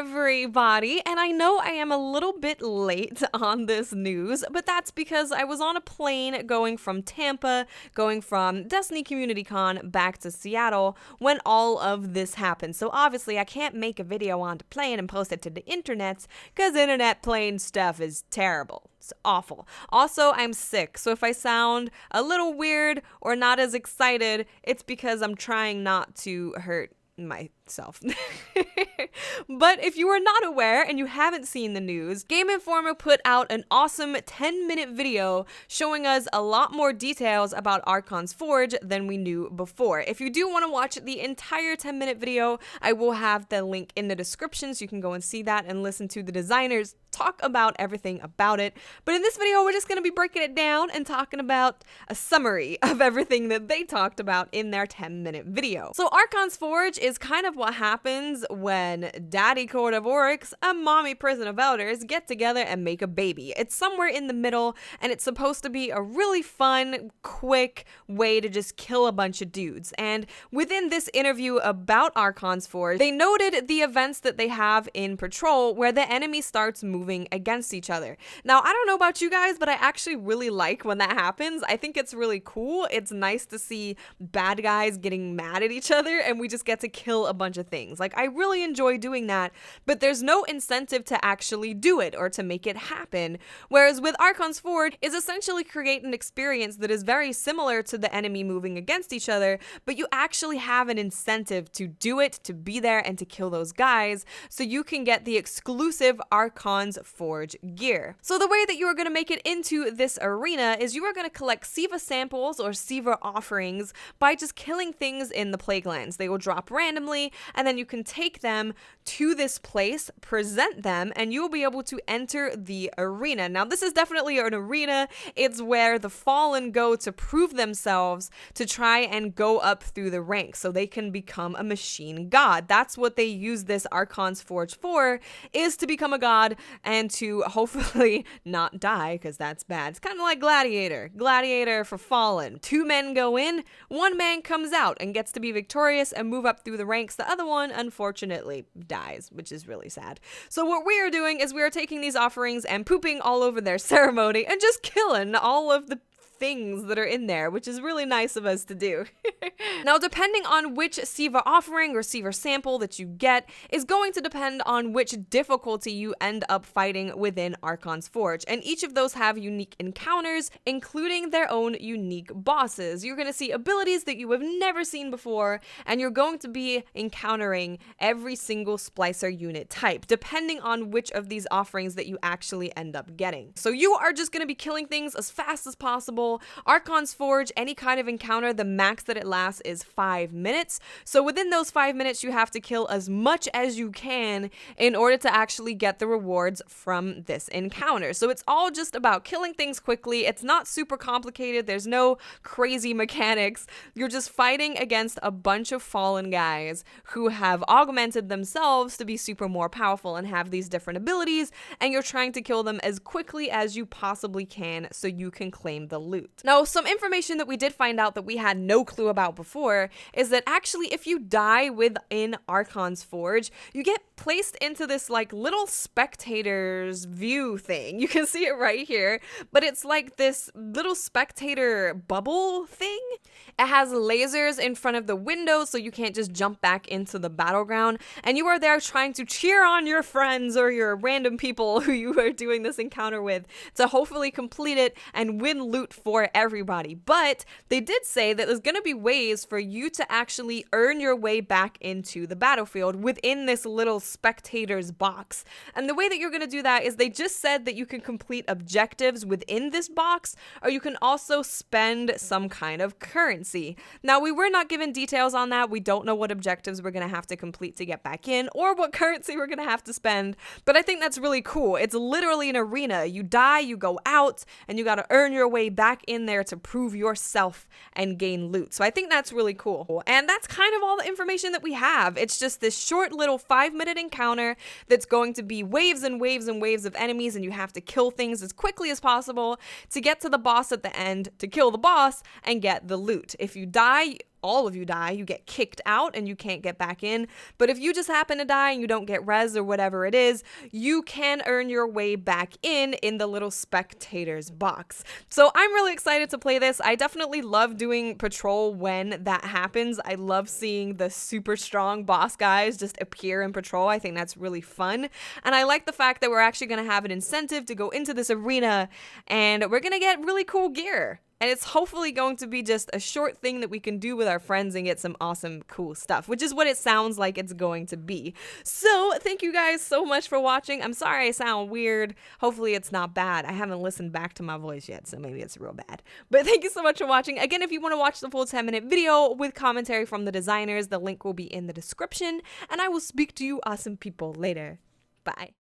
everybody, and I know I am a little bit late on this news, but that's because I was on a plane going from Tampa, going from Destiny Community Con back to Seattle when all of this happened. So obviously I can't make a video on the plane and post it to the internet because internet plane stuff is terrible. It's awful. Also, I'm sick, so if I sound a little weird or not as excited, it's because I'm trying not to hurt myself. But if you are not aware and you haven't seen the news, Game Informer put out an awesome 10-minute video showing us a lot more details about Archon's Forge than we knew before. If you do want to watch the entire 10-minute video, I will have the link in the description so you can go and see that and listen to the designers talk about everything about it. But in this video, we're just going to be breaking it down and talking about a summary of everything that they talked about in their 10-minute video. So Archon's Forge is kind of what happens when Daddy Court of Oryx and Mommy Prison of Elders get together and make a baby. It's somewhere in the middle, and it's supposed to be a really fun, quick way to just kill a bunch of dudes. And within this interview about Archon's Forge, they noted the events that they have in Patrol where the enemy starts moving against each other. Now, I don't know about you guys, but I actually really like when that happens. I think it's really cool. It's nice to see bad guys getting mad at each other and we just get to kill a bunch of things. Like, I really enjoy doing that, but there's no incentive to actually do it or to make it happen. Whereas with Archon's Forge is essentially create an experience that is very similar to the enemy moving against each other, but you actually have an incentive to do it, to be there, and to kill those guys, so you can get the exclusive Archon's Forge gear. So the way that you are going to make it into this arena is you are going to collect Siva samples or Siva offerings by just killing things in the Plaguelands. They will drop randomly, and then you can take them to this place, present them, and you will be able to enter the arena. Now, this is definitely an arena. It's where the Fallen go to prove themselves, to try and go up through the ranks so they can become a machine god. That's what they use this Archon's Forge for, is to become a god and to hopefully not die, because that's bad. It's kind of like Gladiator for Fallen. 2 men go in, 1 man comes out and gets to be victorious and move up through the ranks. The other one, unfortunately, dies, which is really sad. So what we are doing is we are taking these offerings and pooping all over their ceremony and just killing all of the things that are in there, which is really nice of us to do. Now, depending on which Siva offering or Siva sample that you get is going to depend on which difficulty you end up fighting within Archon's Forge, and each of those have unique encounters, including their own unique bosses. You're going to see abilities that you have never seen before, and you're going to be encountering every single splicer unit type, depending on which of these offerings that you actually end up getting. So you are just going to be killing things as fast as possible. Archon's Forge, any kind of encounter, the max that it lasts is 5 minutes. So within those 5 minutes, you have to kill as much as you can in order to actually get the rewards from this encounter. So it's all just about killing things quickly. It's not super complicated. There's no crazy mechanics. You're just fighting against a bunch of fallen guys who have augmented themselves to be super more powerful and have these different abilities, and you're trying to kill them as quickly as you possibly can so you can claim the loot. Now, some information that we did find out that we had no clue about before is that actually if you die within Archon's Forge, you get placed into this like little spectator's view thing. You can see it right here, but it's like this little spectator bubble thing. It has lasers in front of the window so you can't just jump back into the battleground, and you are there trying to cheer on your friends or your random people who you are doing this encounter with to hopefully complete it and win loot for everybody. But they did say that there's going to be ways for you to actually earn your way back into the battlefield within this little spectator's box. And the way that you're going to do that is they just said that you can complete objectives within this box, or you can also spend some kind of currency. Now, we were not given details on that. We don't know what objectives we're going to have to complete to get back in or what currency we're going to have to spend, but I think that's really cool. It's literally an arena. You die, you go out, and you got to earn your way back in there to prove yourself and gain loot. So I think that's really cool. And that's kind of all the information that we have. It's just this short little 5-minute encounter that's going to be waves and waves and waves of enemies, and you have to kill things as quickly as possible to get to the boss at the end, to kill the boss and get the loot. If you die, all of you die, you get kicked out and you can't get back in. But if you just happen to die and you don't get res or whatever it is, you can earn your way back in the little spectators box. So I'm really excited to play this. I definitely love doing patrol when that happens. I love seeing the super strong boss guys just appear in patrol. I think that's really fun. And I like the fact that we're actually going to have an incentive to go into this arena and we're going to get really cool gear. And it's hopefully going to be just a short thing that we can do with our friends and get some awesome, cool stuff, which is what it sounds like it's going to be. So thank you guys so much for watching. I'm sorry I sound weird. Hopefully it's not bad. I haven't listened back to my voice yet, so maybe it's real bad. But thank you so much for watching. Again, if you want to watch the full 10-minute video with commentary from the designers, the link will be in the description. And I will speak to you awesome people later. Bye.